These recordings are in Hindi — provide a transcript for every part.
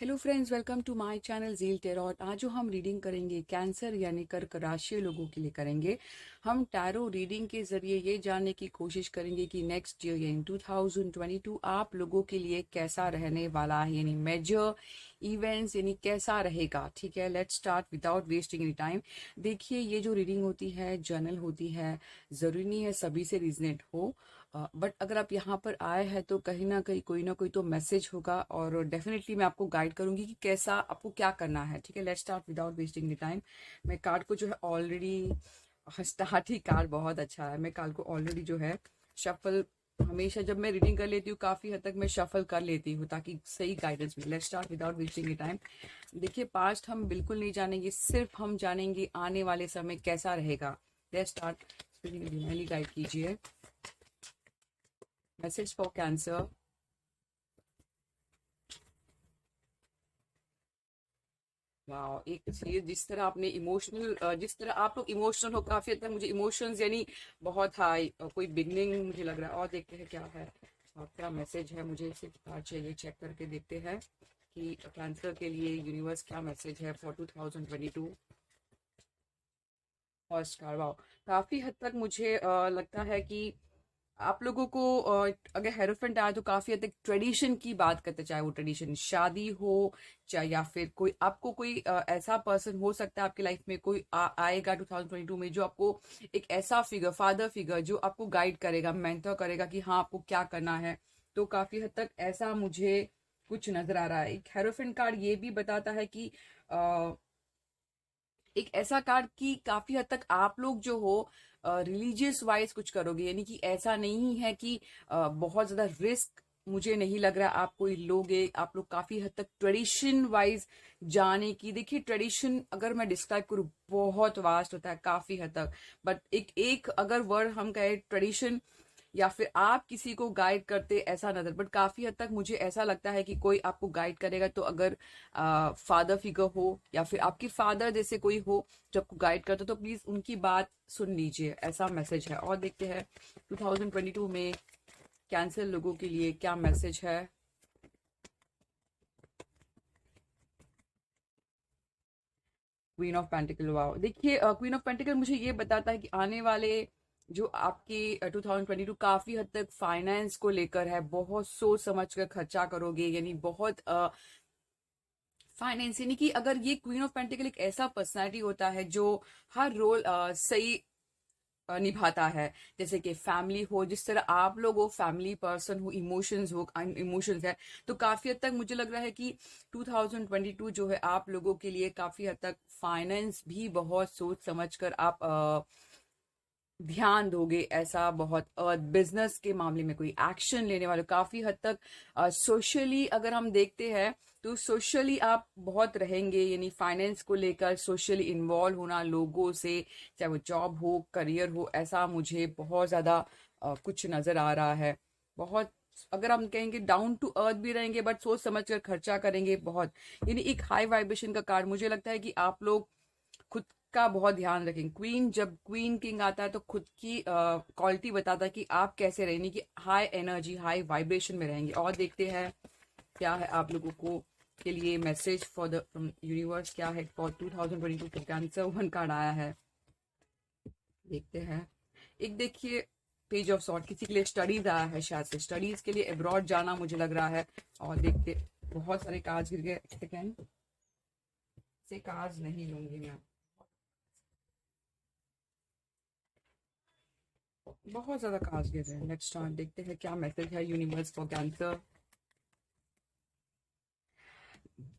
Hello friends, welcome to my channel Zeal Tarot. आज जो हम रीडिंग करेंगे कैंसर यानी कर्क राशि लोगों के लिए करेंगे। हम टैरो रीडिंग के ज़रिए ये जानने की कोशिश करेंगे कि नेक्स्ट ईयर यानी 2022 आप लोगों के लिए कैसा रहने वाला है, यानी मेजर इवेंट्स यानी कैसा रहेगा। ठीक है, let's start without wasting any time. देखिए, ये जो रीडिंग होती है जर्नल होती है, ज़रूरी नहीं है सभी से रिजनेट हो, बट अगर आप यहाँ पर आए हैं तो कहीं ना कोई तो मैसेज होगा और डेफिनेटली मैं आपको गाइड करूंगी कि कैसा आपको क्या करना है। ठीक है, let's start without wasting the time. मैं कार्ड को जो है ऑलरेडी स्टार्ट ही कार्ड बहुत अच्छा है। मैं कार्ड को ऑलरेडी जो है शफल, हमेशा जब मैं रीडिंग कर लेती हूँ काफी हद तक मैं शफल कर लेती हूँ ताकि सही गाइडेंस मिले। Let's start without wasting the time. देखिए, पास्ट हम बिल्कुल नहीं जानेंगे, सिर्फ हम जानेंगे आने वाले समय कैसा रहेगा। Let's start. गाइड कीजिए मैसेज फॉर कैंसर। वाह, एक चीज जिस तरह आपने इमोशनल, जिस तरह आप लोग इमोशनल हो, काफी हद तक मुझे इमोशंस यानी बहुत हाई, कोई बिगनिंग मुझे लग रहा है। और देखते हैं क्या है, क्या मैसेज है। मुझे सिर्फ कार्ड चाहिए, चेक करके देखते हैं कि कैंसर के लिए यूनिवर्स क्या मैसेज है फॉर 2022। फर्स्ट कार्ड, वाह, काफी हद तक मुझे लगता है कि आप लोगों को अगर हेरोफेंट आए तो काफी हद तक ट्रेडिशन की बात करते हैं, चाहे वो ट्रेडिशन शादी हो, चाहे या फिर कोई आपको कोई ऐसा पर्सन हो सकता है आपकी लाइफ में कोई आएगा 2022 में जो आपको एक ऐसा फिगर, फादर फिगर जो आपको गाइड करेगा, मेंटर करेगा कि हाँ आपको क्या करना है। तो काफी हद तक ऐसा मुझे कुछ नजर आ रहा है। एक हेरोफेंट कार्ड ये भी बताता है कि एक ऐसा कार्ड कि काफी हद तक आप लोग जो हो रिलीजियस वाइज कुछ करोगे, यानी कि ऐसा नहीं है कि बहुत ज्यादा रिस्क मुझे नहीं लग रहा आप कोई लोगे। आप लोग काफी हद तक ट्रेडिशन वाइज जाने की, देखिए ट्रेडिशन अगर मैं डिस्क्राइब करूँ बहुत वास्ट होता है काफी हद तक, बट एक एक अगर वर्ड हम कहें ट्रेडिशन या फिर आप किसी को गाइड करते ऐसा नजर, बट काफी हद तक मुझे ऐसा लगता है कि कोई आपको गाइड करेगा। तो अगर फादर फिगर हो या फिर आपके फादर जैसे कोई हो जो आपको गाइड करता, तो प्लीज उनकी बात सुन लीजिए, ऐसा मैसेज है। और देखते हैं 2022 में कैंसर लोगों के लिए क्या मैसेज है। क्वीन ऑफ पेंटिकल, वाओ, देखिए क्वीन ऑफ पेंटिकल मुझे ये बताता है कि आने वाले जो आपकी 2022 काफी हद तक फाइनेंस को लेकर है, बहुत सोच समझ कर खर्चा करोगे, यानी बहुत फाइनेंस, यानी कि अगर ये क्वीन ऑफ पेंटिकल एक ऐसा पर्सनालिटी होता है जो हर रोल सही निभाता है। जैसे कि फैमिली हो, जिस तरह आप लोग हो फैमिली पर्सन हो, इमोशंस हो, इमोशंस है, तो काफी हद तक मुझे लग रहा है कि 2022 जो है आप लोगों के लिए काफी हद तक फाइनेंस भी बहुत सोच समझ कर आप ध्यान दोगे, ऐसा बहुत। और बिजनेस के मामले में कोई एक्शन लेने वाले काफी हद तक सोशली अगर हम देखते हैं तो सोशली आप बहुत रहेंगे, यानी फाइनेंस को लेकर सोशली इन्वॉल्व होना लोगों से, चाहे वो जॉब हो, करियर हो, ऐसा मुझे बहुत ज्यादा कुछ नजर आ रहा है। बहुत, अगर हम कहेंगे डाउन टू अर्थ भी रहेंगे बट सोच समझ कर खर्चा करेंगे बहुत, यानी एक हाई वाइब्रेशन का कार्ड मुझे लगता है कि आप लोग खुद का बहुत ध्यान रखें। क्वीन, जब क्वीन किंग आता है तो खुद की क्वालिटी बताता है कि आप कैसे रहेंगे, कि हाई एनर्जी हाई वाइब्रेशन में रहेंगे। और देखते हैं क्या है आप लोगों को के लिए मैसेज फॉर द यूनिवर्स, क्या है फॉर 2022 का कैंसर। वन कार्ड आया है, देखते हैं। एक देखिए पेज ऑफ सॉर्ट, किसी के लिए स्टडीज आया है, शायद से स्टडीज के लिए अब्रॉड जाना मुझे लग रहा है। और देखते, बहुत सारे कार्ड्स गिर गए, सेकेंड से कार्ड्स नहीं लूंगी मैं, बहुत ज्यादा खास गिर रहे हैं। नेक्स्ट टाइम देखते हैं क्या मैसेज है यूनिवर्स फॉर कैंसर।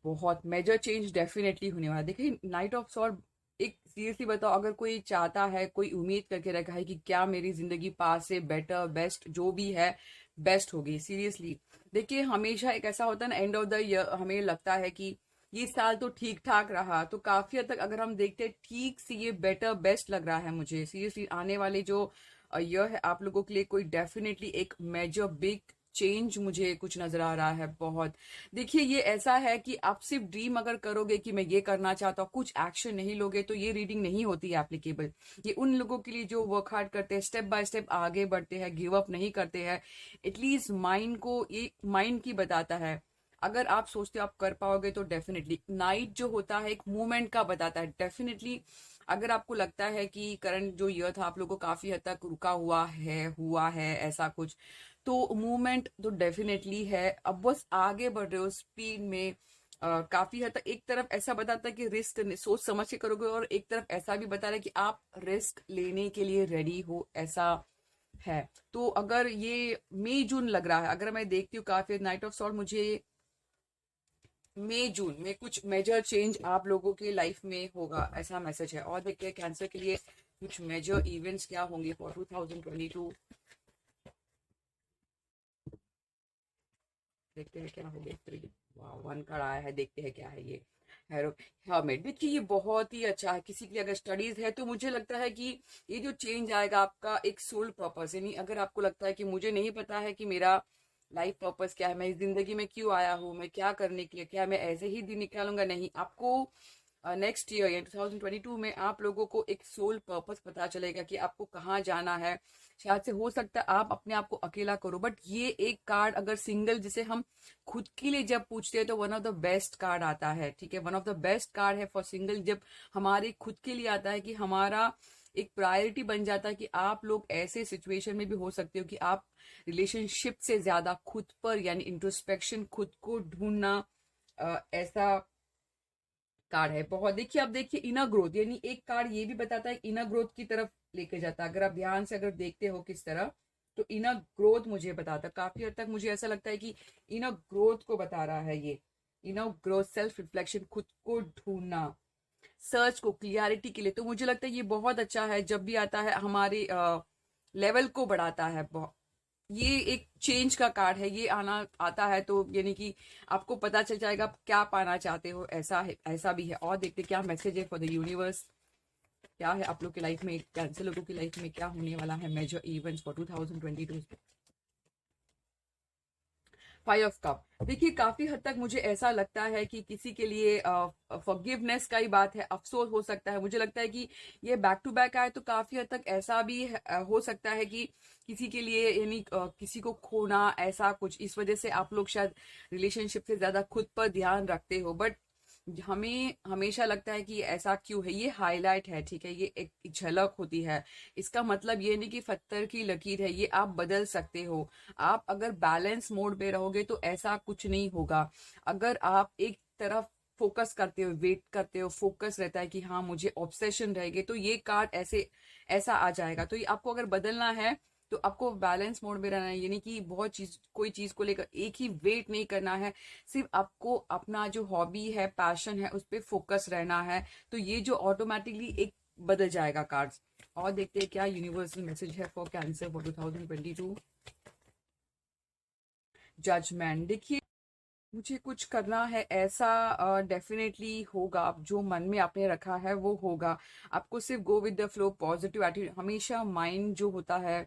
बहुत मेजर चेंज डेफिनेटली होने वाला है। देखिए नाइट ऑफ सॉर्ड, एक सीरियसली बताओ, अगर कोई चाहता है, कोई उम्मीद करके रखा है कि क्या मेरी जिंदगी पास से बेटर बेस्ट जो भी है बेस्ट होगी, सीरियसली देखिए हमेशा एक ऐसा होता है ना, एंड ऑफ द ईयर हमें लगता है कि ये साल तो ठीक ठाक रहा, तो काफी हद तक अगर हम देखते हैं ठीक से ये बेटर बेस्ट लग रहा है मुझे। सीरियसली आने वाले जो ईयर है आप लोगों के लिए कोई डेफिनेटली एक मेजर बिग चेंज मुझे कुछ नजर आ रहा है बहुत। देखिए ये ऐसा है कि आप सिर्फ ड्रीम अगर करोगे कि मैं ये करना चाहता हूँ, कुछ एक्शन नहीं लोगे, तो ये रीडिंग नहीं होती है एप्लीकेबल। ये उन लोगों के लिए जो वर्क हार्ड करते हैं, स्टेप बाय स्टेप आगे बढ़ते हैं, गिव अप नहीं करते हैं। एटलीस्ट माइंड को, ये माइंड की बताता है अगर आप सोचते हो आप कर पाओगे तो डेफिनेटली। नाइट जो होता है एक मूवमेंट का बताता है डेफिनेटली। अगर आपको लगता है कि करंट जो ईयर था आप लोगों को काफी हद तक रुका हुआ है ऐसा कुछ, तो मूवमेंट तो डेफिनेटली है। अब बस आगे बढ़ रहे हो स्पीड में। काफी हद तक एक तरफ ऐसा बताता है कि रिस्क सोच समझ के करोगे, और एक तरफ ऐसा भी बता रहा है कि आप रिस्क लेने के लिए रेडी हो, ऐसा है। तो अगर ये मई जून लग रहा है, अगर मैं देखती हूँ काफी नाइट ऑफ सॉर्ट, मुझे मई जून में कुछ मेजर चेंज आप लोगों की लाइफ में होगा, ऐसा मैसेज है। और देखते हैं कैंसर के लिए कुछ मेजर इवेंट्स क्या होंगे फॉर 2022। देखते हैं क्या हो गया। वाह, वन कार्ड आया है, देखते हैं क्या है ये। हैरो हर्मिट, देखिए ये बहुत ही अच्छा है किसी के लिए अगर स्टडीज है तो। मुझे लगता है कि ये जो चेंज आएगा आपका एक सोल पर्पस, यानी अगर आपको लगता है कि मुझे नहीं पता है कि मेरा लाइफ पर्पस क्या है, मैं इस जिंदगी में क्यों आया हूँ, मैं क्या करने के लिए, क्या मैं ऐसे ही दिन निकालूंगा, नहीं। आपको नेक्स्ट ईयर या 2022 में आप लोगों को एक सोल पर्पस पता चलेगा कि आपको कहाँ जाना है। शायद से हो सकता है आप अपने आप को अकेला करो, बट ये एक कार्ड अगर सिंगल, जिसे हम खुद के लिए जब पूछते हैं तो one of the best card आता है, ठीक है। One of the best card है फॉर सिंगल। जब हमारे खुद के लिए आता है कि हमारा एक प्रायोरिटी बन जाता है कि आप लोग ऐसे सिचुएशन में भी हो सकते हो कि आप रिलेशनशिप से ज्यादा खुद पर, यानी इंट्रोस्पेक्शन, खुद को ढूंढना, ऐसा कार्ड है बहुत। देखिए अब देखिए इनर ग्रोथ, यानी एक कार्ड ये भी बताता है इनर ग्रोथ की तरफ लेके जाता है। अगर आप ध्यान से अगर देखते हो किस तरह, तो इनर ग्रोथ मुझे बताता है काफी हद तक। मुझे ऐसा लगता है कि इनर ग्रोथ को बता रहा है ये। इनर ग्रोथ, सेल्फ रिफ्लेक्शन, खुद को ढूंढना, सर्च को, क्लियरिटी के लिए। तो मुझे लगता है ये बहुत अच्छा है। जब भी आता है हमारे लेवल को बढ़ाता है बहुत। ये एक चेंज का कार्ड है, ये आना आता है तो यानी कि आपको पता चल जाएगा आप क्या पाना चाहते हो, ऐसा है, ऐसा भी है। और देखते क्या मैसेज है फॉर द यूनिवर्स, क्या है आप लोग की लाइफ में, कैंसर लोगों की लाइफ में क्या होने वाला है major events for 2022। Five of cup, देखिए काफी हद तक मुझे ऐसा लगता है कि किसी के लिए फॉरगिवनेस का ही बात है, अफसोस हो सकता है। मुझे लगता है कि ये बैक टू बैक आए तो काफी हद तक ऐसा भी हो सकता है कि किसी के लिए, यानी किसी को खोना, ऐसा कुछ। इस वजह से आप लोग शायद रिलेशनशिप से ज्यादा खुद पर ध्यान रखते हो, बट हमें हमेशा लगता है कि ऐसा क्यों है। ये हाईलाइट है, ठीक है, ये एक झलक होती है। इसका मतलब ये नहीं कि पत्थर की लकीर है, ये आप बदल सकते हो। आप अगर बैलेंस मोड पे रहोगे तो ऐसा कुछ नहीं होगा। अगर आप एक तरफ फोकस करते हो, वेट करते हो, फोकस रहता है कि हाँ मुझे ऑब्सेशन रहेगी, तो ये कार्ड ऐसे ऐसा आ जाएगा। तो ये आपको अगर बदलना है तो आपको बैलेंस मोड में रहना है, यानी कि बहुत चीज, कोई चीज को लेकर एक ही वेट नहीं करना है। सिर्फ आपको अपना जो हॉबी है, पैशन है, उस पर फोकस रहना है। तो ये जो ऑटोमेटिकली एक बदल जाएगा कार्ड्स। और देखते हैं क्या यूनिवर्सल मैसेज है फॉर कैंसर फॉर 2022। जजमेंट, देखिए मुझे कुछ करना है ऐसा डेफिनेटली होगा। आप जो मन में आपने रखा है वो होगा। आपको सिर्फ go with the flow, positive attitude. हमेशा माइंड जो होता है,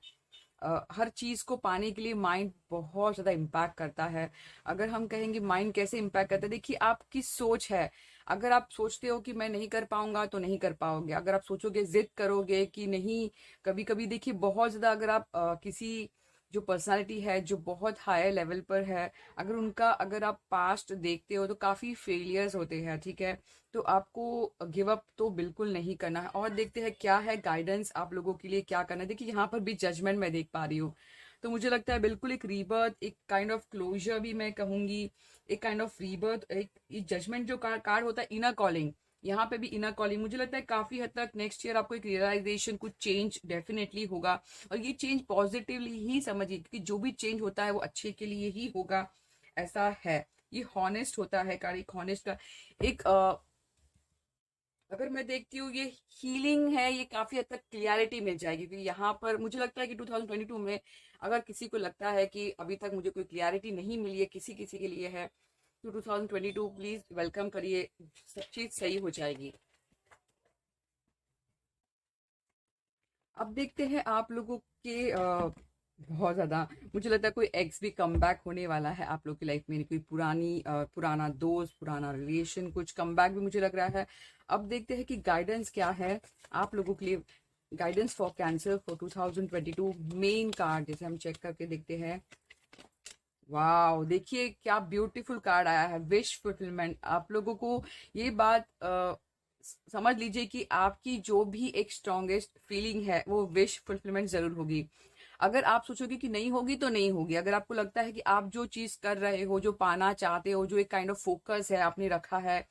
हर चीज को पाने के लिए माइंड बहुत ज्यादा इम्पैक्ट करता है। अगर हम कहेंगे माइंड कैसे इम्पैक्ट करता है, देखिए आपकी सोच है। अगर आप सोचते हो कि मैं नहीं कर पाऊंगा तो नहीं कर पाओगे। अगर आप सोचोगे, जिद करोगे कि नहीं, कभी कभी देखिए बहुत ज्यादा अगर आप किसी जो पर्सनालिटी है जो बहुत हायर लेवल पर है, अगर उनका अगर आप पास्ट देखते हो तो काफी फेलियर्स होते हैं, ठीक है। तो आपको गिव अप तो बिल्कुल नहीं करना है। और देखते हैं क्या है गाइडेंस आप लोगों के लिए, क्या करना है। देखिए यहाँ पर भी जजमेंट मैं देख पा रही हूँ, तो मुझे लगता है बिल्कुल एक रीबर्थ, एक काइंड ऑफ क्लोजर भी मैं कहूंगी, एक काइंड ऑफ रीबर्थ। एक जजमेंट जो कार्ड होता है, इनर कॉलिंग, यहाँ पे भी इनर कॉलिंग। मुझे लगता है काफी हद तक नेक्स्ट ईयर आपको एक रियलाइजेशन, कुछ चेंज डेफिनेटली होगा। और ये चेंज पॉजिटिवली ही समझिए, क्योंकि जो भी चेंज होता है वो अच्छे के लिए ही होगा, ऐसा है। ये हॉनेस्ट होता है कार्ड, एक हॉनेस्ट का एक अगर मैं देखती हूँ ये हीलिंग है, ये काफी हद तक क्लियरिटी मिल जाएगी। क्योंकि यहाँ पर मुझे लगता है कि 2022 में अगर किसी को लगता है कि अभी तक मुझे कोई क्लियरिटी नहीं मिली है, किसी किसी के लिए है, तो 2022 प्लीज वेलकम करिए, सब चीज सही हो जाएगी। अब देखते हैं आप लोगों के बहुत ज्यादा मुझे लगता है कोई एक्स भी कम बैक होने वाला है आप लोग की लाइफ में। कोई पुराना दोस्त, पुराना रिलेशन, कुछ कम बैक भी मुझे लग रहा है। अब देखते हैं कि गाइडेंस क्या है आप लोगों के लिए। Guidance for cancer for 2022, main card जैसे हम चेक करके देखते हैं। वाह, देखिए क्या ब्यूटीफुल कार्ड आया है, विश फुलफिलमेंट। आप लोगों को ये बात समझ लीजिए कि आपकी जो भी एक स्ट्रॉन्गेस्ट फीलिंग है वो विश फुलफिलमेंट जरूर होगी। अगर आप सोचोगे कि नहीं होगी तो नहीं होगी, अगर आपको लगता है कि आप जो चीज कर रहे हो, जो पाना चाहते हो, जो एक काइंड ऑफ फोकस है आपने रखा है,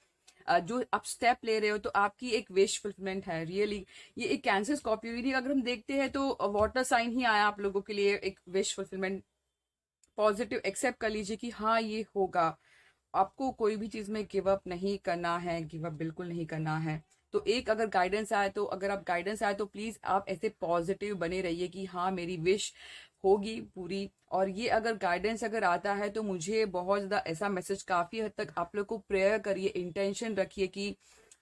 जो आप स्टेप ले रहे हो, तो आपकी एक विश फुलफिलमेंट है रियली। ये एक कैंसर स्कॉर्पियो, यदि अगर हम देखते हैं तो वाटर साइन ही आया आप लोगों के लिए एक विश फुलफिलमेंट। पॉजिटिव एक्सेप्ट कर लीजिए कि हाँ ये होगा। आपको कोई भी चीज में गिव अप नहीं करना है, गिव अप बिल्कुल नहीं करना है। तो एक अगर गाइडेंस आए तो, अगर आप गाइडेंस आए तो प्लीज आप ऐसे पॉजिटिव बने रहिए कि हाँ मेरी विश होगी पूरी। और ये अगर गाइडेंस अगर आता है तो मुझे बहुत ज्यादा ऐसा मैसेज, काफी हद तक आप लोग को प्रेयर करिए, इंटेंशन रखिए कि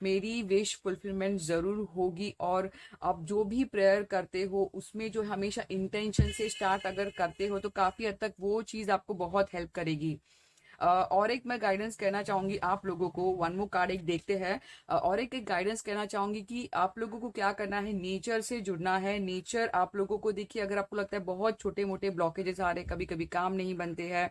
मेरी विश फुलफिलमेंट जरूर होगी। और आप जो भी प्रेयर करते हो उसमें जो हमेशा इंटेंशन से स्टार्ट अगर करते हो तो काफी हद तक वो चीज आपको बहुत हेल्प करेगी। और एक मैं गाइडेंस कहना चाहूंगी आप लोगों को, वन मोर कार्ड एक देखते हैं। और एक गाइडेंस कहना चाहूंगी कि आप लोगों को क्या करना है, नेचर से जुड़ना है। नेचर आप लोगों को देखिए, अगर आपको लगता है बहुत छोटे मोटे ब्लॉकेजेस आ रहे हैं, कभी कभी काम नहीं बनते हैं,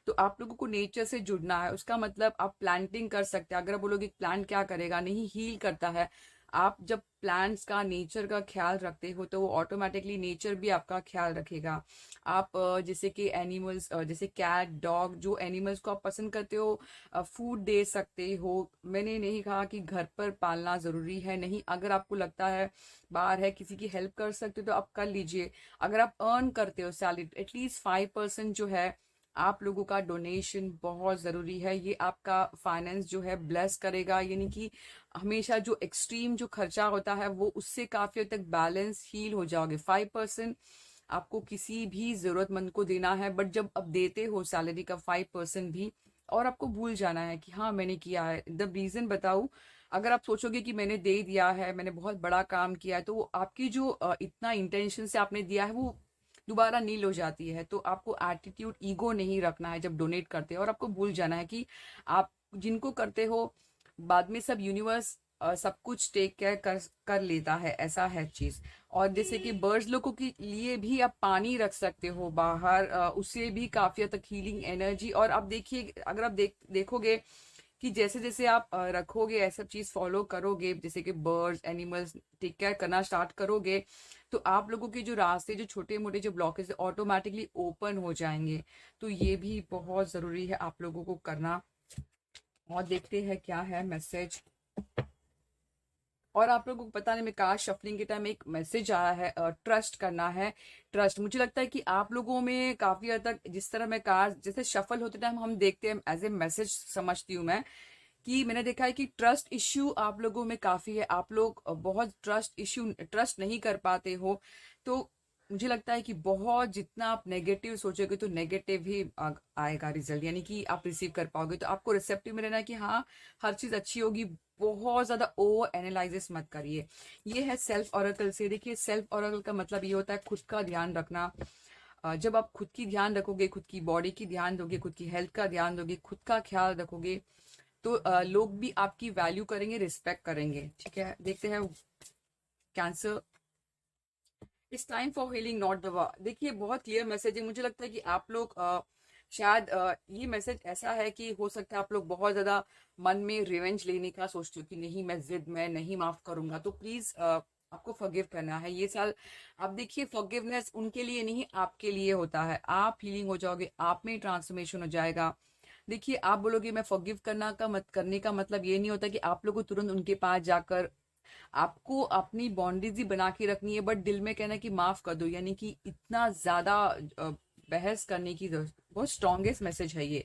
तो आप लोगों को नेचर से जुड़ना है। उसका मतलब आप प्लांटिंग कर सकते हैं। अगर आप बोलोगे प्लांट क्या करेगा, नहीं हील करता है। आप जब प्लांट्स का, नेचर का ख्याल रखते हो तो वो ऑटोमेटिकली नेचर भी आपका ख्याल रखेगा। आप जैसे कि एनिमल्स, जैसे कैट डॉग, जो एनिमल्स को आप पसंद करते हो, फूड दे सकते हो। मैंने नहीं कहा कि घर पर पालना जरूरी है, नहीं। अगर आपको लगता है बाहर है, किसी की हेल्प कर सकते हो तो आप कर लीजिए। अगर आप अर्न करते हो सैलरी, एटलीस्ट 5% जो है आप लोगों का डोनेशन बहुत ज़रूरी है। ये आपका फाइनेंस जो है ब्लेस करेगा, यानी कि हमेशा जो एक्सट्रीम जो खर्चा होता है वो उससे काफ़ी हद तक बैलेंस हील हो जाओगे। 5% आपको किसी भी ज़रूरतमंद को देना है, बट जब अब देते हो सैलरी का 5% भी, और आपको भूल जाना है कि हाँ मैंने किया है। द रीज़न बताऊँ, अगर आप सोचोगे कि मैंने दे दिया है, मैंने बहुत बड़ा काम किया है, तो वो आपकी जो इतना इंटेंशन से आपने दिया है वो दोबारा नील हो जाती है। तो आपको एटीट्यूड, ईगो नहीं रखना है जब डोनेट करते हो, और आपको भूल जाना है कि आप जिनको करते हो बाद में सब यूनिवर्स सब कुछ टेक केयर कर लेता है, ऐसा है चीज। और जैसे कि बर्ड्स लोगों के लिए भी आप पानी रख सकते हो बाहर, उससे भी काफी हद तक हीलिंग एनर्जी। और आप देखिए, अगर आप देखोगे कि जैसे जैसे आप रखोगे, ऐसा चीज फॉलो करोगे, जैसे कि बर्ड्स एनिमल्स टेक केयर करना स्टार्ट करोगे, तो आप लोगों के जो रास्ते, जो छोटे मोटे जो ब्लॉकेज ऑटोमेटिकली ओपन हो जाएंगे। तो ये भी बहुत जरूरी है आप लोगों को करना। और देखते हैं क्या है मैसेज। और आप लोगों को पता नहीं, मैं कार्ड शफलिंग के टाइम एक मैसेज आया है, ट्रस्ट करना है। ट्रस्ट, मुझे लगता है कि आप लोगों में काफी हद तक, जिस तरह मैं कार्ड जैसे शफल होते टाइम हम देखते हैं, एज ए मैसेज समझती हूँ मैं, कि मैंने देखा है कि ट्रस्ट इश्यू आप लोगों में काफी है। आप लोग बहुत ट्रस्ट नहीं कर पाते हो। तो मुझे लगता है कि बहुत जितना आप नेगेटिव सोचोगे तो नेगेटिव ही आएगा रिजल्ट, यानी कि आप रिसीव कर पाओगे। तो आपको रिसेप्टिव में रहना है कि हाँ हर चीज अच्छी होगी। बहुत ज्यादा ओवर एनालाइसिस मत करिए। ये है सेल्फ ओरेकल से। देखिए सेल्फ ओरेकल का मतलब ये होता है खुद का ध्यान रखना। जब आप खुद की ध्यान रखोगे, खुद की बॉडी की ध्यान दोगे, खुद की हेल्थ का ध्यान दोगे, खुद का ख्याल रखोगे, तो लोग भी आपकी वैल्यू करेंगे, रिस्पेक्ट करेंगे। ठीक है, देखते हैं cancer. It's time for healing not the war. देखिए बहुत क्लियर मैसेज है। मुझे लगता है कि आप लोग शायद ये मैसेज ऐसा है कि हो सकता है आप लोग बहुत ज्यादा मन में रिवेंज लेने का सोचते हो कि नहीं मैं जिद में नहीं माफ करूंगा। तो प्लीज आपको फॉरगिव करना है ये साल। आप देखिए फॉरगिवनेस उनके लिए नहीं, आपके लिए होता है। आप हीलिंग हो जाओगे, आप में ट्रांसफॉर्मेशन हो जाएगा। देखिए आप बोलोगे मैं फॉरगिव करने का मतलब ये नहीं होता कि आप लोग को तुरंत उनके पास जाकर आपको अपनी बाउंड्रीज ही बना के रखनी है, बट दिल में कहना है कि माफ कर दो, यानी कि इतना ज्यादा बहस करने की बहुत स्ट्रॉन्गेस्ट मैसेज है ये,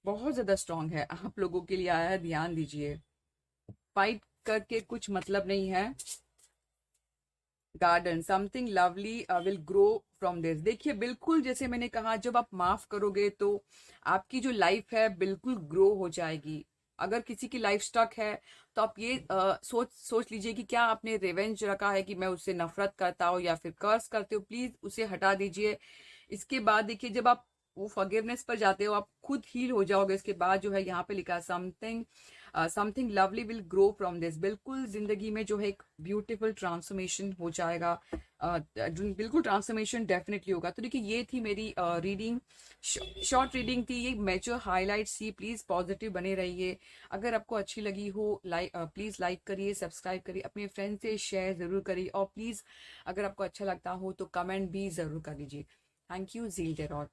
बहुत ज्यादा स्ट्रॉन्ग है आप लोगों के लिए आया है, ध्यान दीजिए। फाइट करके कुछ मतलब नहीं है। Garden, something lovely will grow from this. देखिए बिल्कुल जैसे मैंने कहा, जब आप माफ करोगे तो आपकी जो लाइफ है बिल्कुल ग्रो हो जाएगी। अगर किसी की लाइफ स्टक है तो आप ये सोच सोच लीजिए कि क्या आपने रिवेंज रखा है, कि मैं उससे नफरत करता हूँ या फिर कर्स करते हो, प्लीज उसे हटा दीजिए। इसके बाद देखिए जब आप वो फॉरगिवनेस पर जाते हो आप खुद हील हो जाओगे। इसके बाद जो है यहाँ पे लिखा है something something lovely will grow from this. बिल्कुल जिंदगी में जो है एक ब्यूटीफुल ट्रांसफॉर्मेशन हो जाएगा, बिल्कुल ट्रांसफॉर्मेशन डेफिनेटली होगा। तो देखिए ये थी मेरी रीडिंग, शॉर्ट रीडिंग थी, ये मेजर हाईलाइट्स थी। प्लीज पॉजिटिव बने रहिए। अगर आपको अच्छी लगी हो प्लीज लाइक करिए, सब्सक्राइब करिए, अपने फ्रेंड से शेयर जरूर करिए, और प्लीज अगर आपको अच्छा लगता हो तो कमेंट भी जरूर कर लीजिए। Thank you, Zeal टेरॉट।